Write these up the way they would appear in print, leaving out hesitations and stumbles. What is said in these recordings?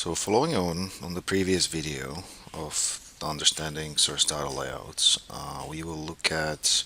So following on the previous video of understanding source data layouts, we will look at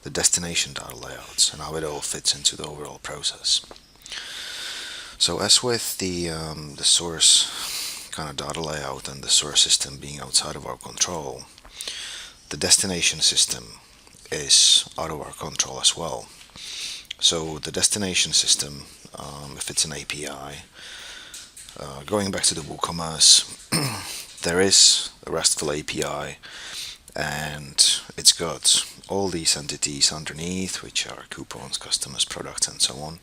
the destination data layouts and how it all fits into the overall process. So as with the source kind of data layout and the source system being outside of our control, the destination system is out of our control as well. So the destination system, if it's an API, going back to the WooCommerce, there is a RESTful API and it's got all these entities underneath, which are coupons, customers, products, and so on.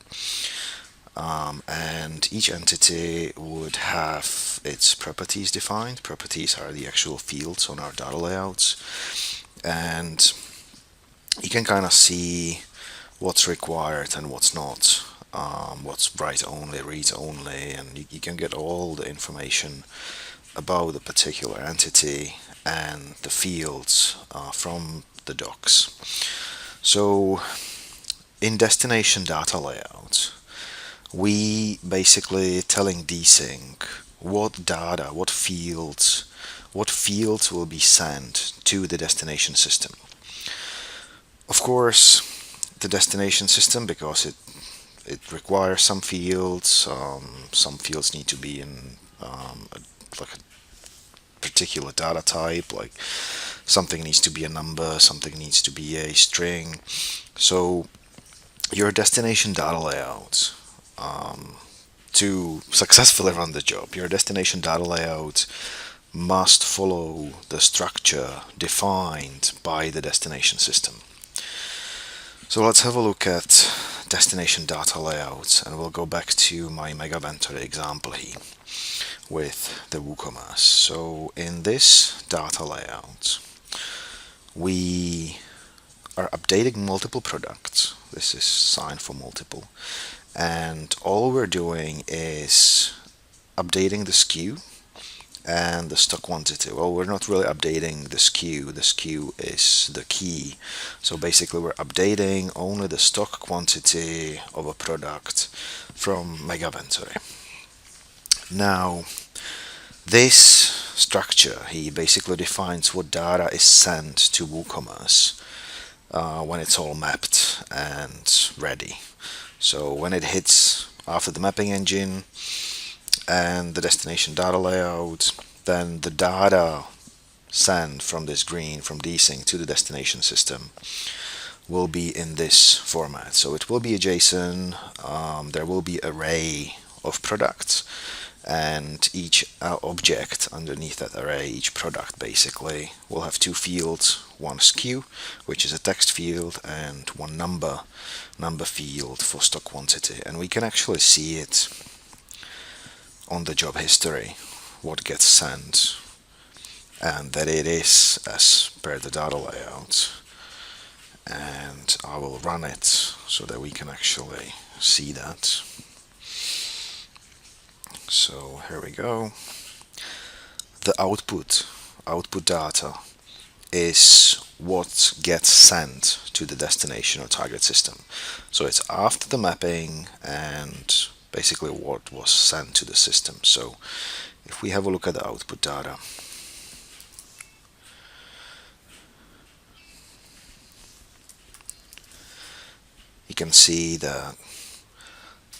And each entity would have its properties defined. Properties are the actual fields on our data layouts, and you can kind of see what's required and what's not, what's write only, read only, and you can get all the information about the particular entity and the fields from the docs. So in destination data layout, we basically telling desync what data, what fields will be sent to the destination system. Of course, the destination system, because it requires some fields. Some fields need to be in like a particular data type, like something needs to be a number, something needs to be a string. So your destination data layout, to successfully run the job, your destination data layout must follow the structure defined by the destination system. So let's have a look at destination data layouts, and we'll go back to my Megaventure example here with the WooCommerce. So in this data layout, we are updating multiple products. This is signed for multiple, and all we're doing is updating the SKU and the stock quantity. Well, we're not really updating the SKU. The SKU is the key. So basically we're updating only the stock quantity of a product from Megaventure. Now, this structure, he basically defines what data is sent to WooCommerce when it's all mapped and ready. So when it hits after the mapping engine and the destination data layout, then the data sent from this green, from desync to the destination system, will be in this format. So it will be a JSON, there will be array of products, and each object underneath that array, each product basically, will have two fields, one SKU, which is a text field, and one number field for stock quantity. And we can actually see it on the job history, what gets sent, and that it is as per the data layout. And I will run it so that we can actually see that. So here we go. The output data is what gets sent to the destination or target system. So it's after the mapping and basically what was sent to the system. So if we have a look at the output data, you can see that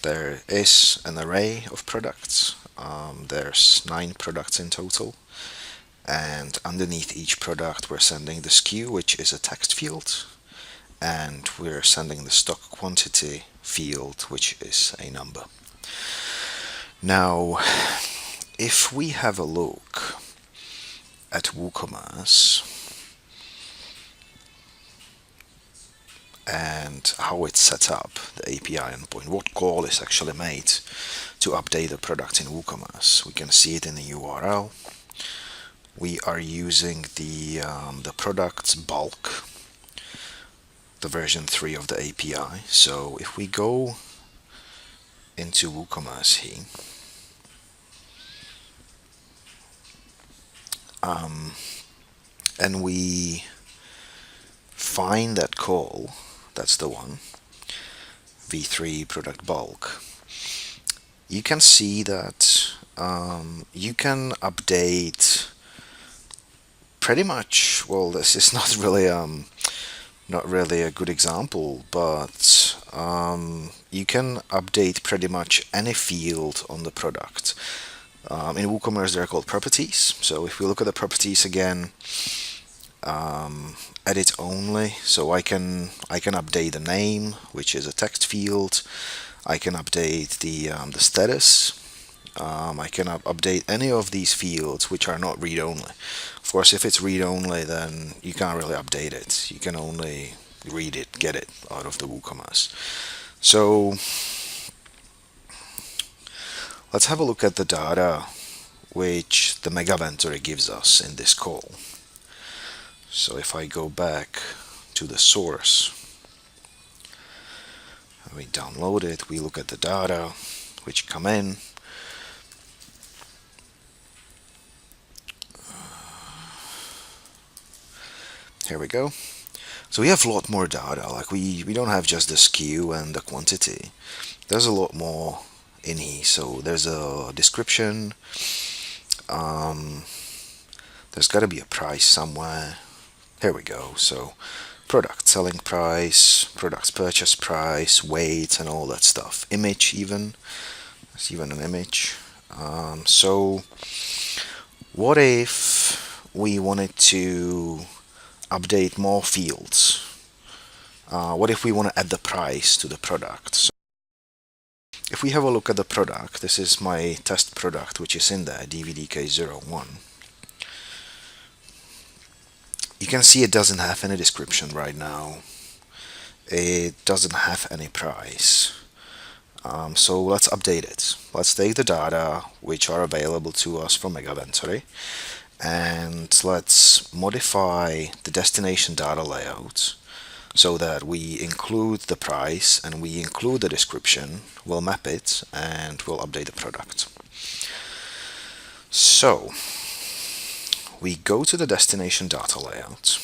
there is an array of products. There's 9 products in total, and underneath each product we're sending the SKU, which is a text field, and we're sending the stock quantity field, which is a number. Now, if we have a look at WooCommerce and how it's set up, the API endpoint, what call is actually made to update the product in WooCommerce, we can see it in the URL. We are using the products bulk, the version 3 of the API. So if we go into WooCommerce here, and we find that call, that's the one, v3 product bulk, you can see that you can update pretty much, well, this is not really a good example, but you can update pretty much any field on the product. In WooCommerce, they're called properties. So if we look at the properties again, edit only. So I can update the name, which is a text field. I can update the status. I can update any of these fields which are not read only. Of course, if it's read only, then you can't really update it. You can only read it, get it out of the WooCommerce. So let's have a look at the data which the Megaventory gives us in this call. So if I go back to the source, we download it, we look at the data which come in. Here we go. So we have a lot more data. Like we don't have just the SKU and the quantity. There's a lot more in here. So there's a description. There's got to be a price somewhere. Here we go. So product selling price, product purchase price, weight, and all that stuff. Image even. There's even an image. So what if we wanted to update more fields? What if we want to add the price to the product? So if we have a look at the product, this is my test product which is in there, DVDK01. You can see it doesn't have any description right now. It doesn't have any price. So let's update it. Let's take the data which are available to us from Megaventory and let's modify the destination data layout so that we include the price and we include the description. We'll map it and we'll update the product. So we go to the destination data layout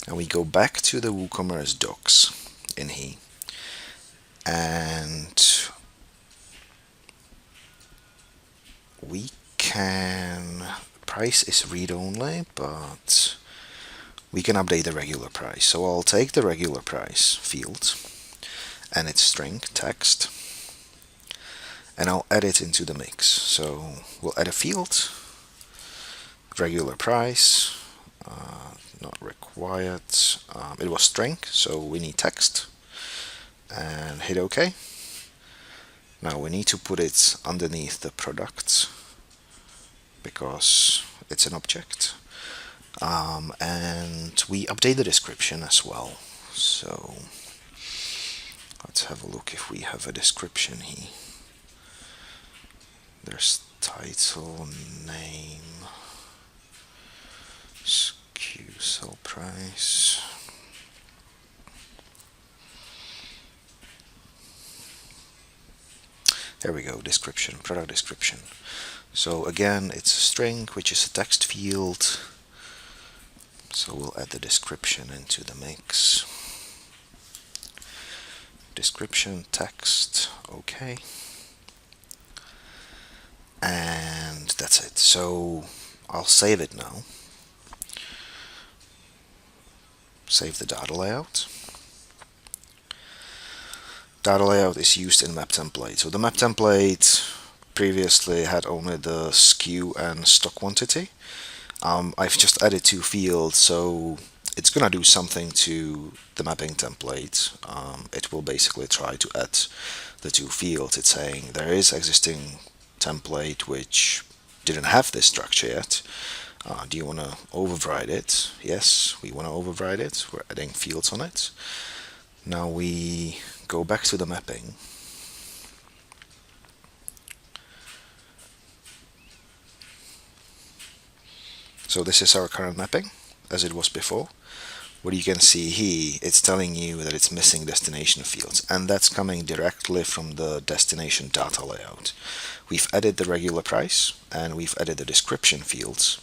and we go back to the WooCommerce docs in here, and we can, price is read only, but we can update the regular price. So I'll take the regular price field and its string text and I'll add it into the mix. So we'll add a field, regular price, not required. It was string, so we need text, and hit OK. Now we need to put it underneath the product because it's an object. And we update the description as well. So let's have a look if we have a description here. There's title, name, SKU, sell price. There we go, description, product description. So again, it's a string, which is a text field. So we'll add the description into the mix. Description, text, OK. And that's it. So I'll save it now. Save the data layout. Data layout is used in map template. So the map template previously had only the SKU and stock quantity. I've just added two fields, so it's gonna do something to the mapping template. It will basically try to add the two fields. It's saying there is existing template which didn't have this structure yet. Do you want to override it? Yes, we want to override it. We're adding fields on it. Now we go back to the mapping. So this is our current mapping as it was before. What you can see here, it's telling you that it's missing destination fields, and that's coming directly from the destination data layout. We've added the regular price and we've added the description fields,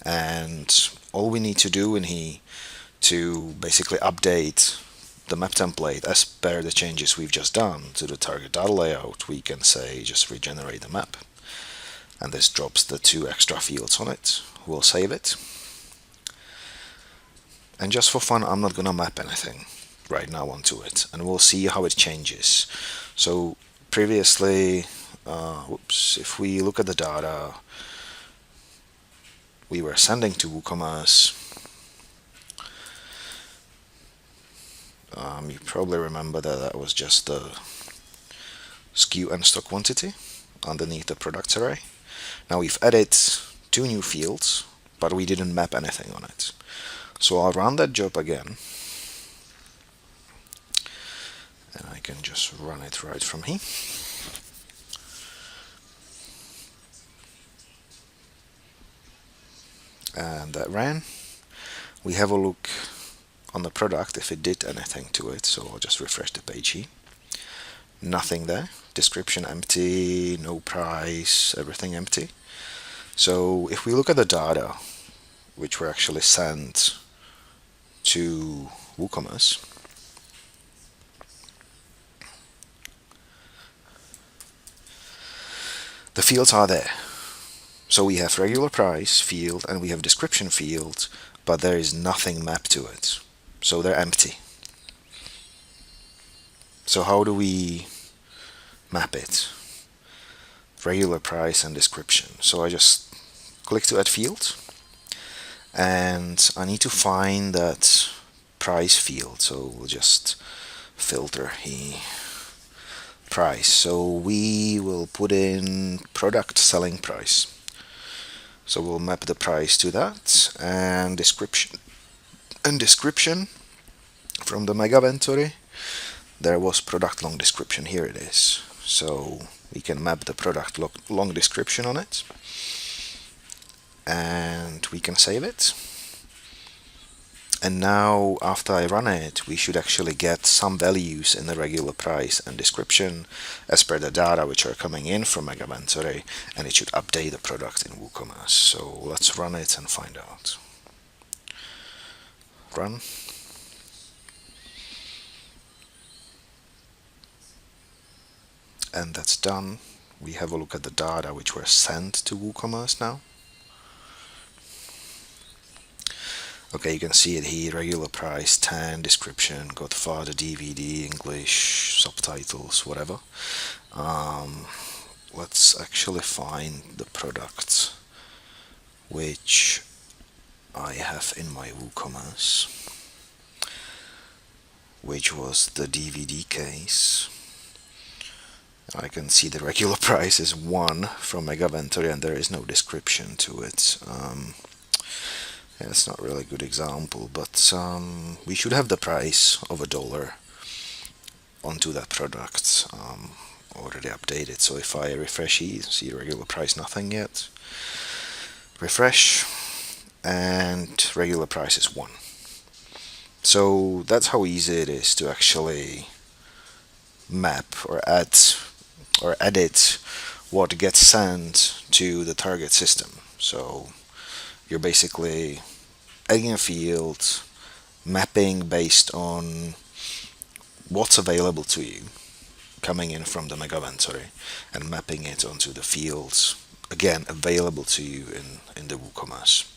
and all we need to do in here to basically update the map template as per the changes we've just done to the target data layout, we can say just regenerate the map. and this drops the 2 extra fields on it. We'll save it. And just for fun, I'm not gonna map anything right now onto it, and we'll see how it changes. So previously, if we look at the data we were sending to WooCommerce, you probably remember that that was just the SKU and stock quantity underneath the products array. Now we've added 2 new fields, but we didn't map anything on it. So I'll run that job again, and I can just run it right from here. And that ran. We have a look on the product if it did anything to it, so I'll just refresh the page here. Nothing there. Description empty, no price, everything empty. So if we look at the data which were actually sent to WooCommerce, the fields are there. So we have regular price field and we have description field, but there is nothing mapped to it. So they're empty. So how do we map it? Regular price and description. So I just click to add field, and I need to find that price field. So we'll just filter here. Price. So we will put in product selling price. So we'll map the price to that, and description. And description from the Megaventory, there was product long description. Here it is. So we can map the product long description on it, and we can save it. And now after I run it, we should actually get some values in the regular price and description as per the data which are coming in from Megaventory, and it should update the product in WooCommerce. So let's run it and find out. Run. And that's done. We have a look at the data which were sent to WooCommerce now. Okay, you can see it here, regular price, 10, description, Godfather, DVD, English, subtitles, whatever. Let's actually find the product which I have in my WooCommerce, which was the DVD case. I can see the regular price is 1 from Megaventory and there is no description to it. Yeah, it's not really a good example, but we should have the price of $1 onto that product already updated. So if I refresh here, see regular price, nothing yet. Refresh, and regular price is 1. So that's how easy it is to actually map or add or edit what gets sent to the target system. So you're basically adding a field, mapping based on what's available to you coming in from the Megaventory, and mapping it onto the fields again available to you in the WooCommerce.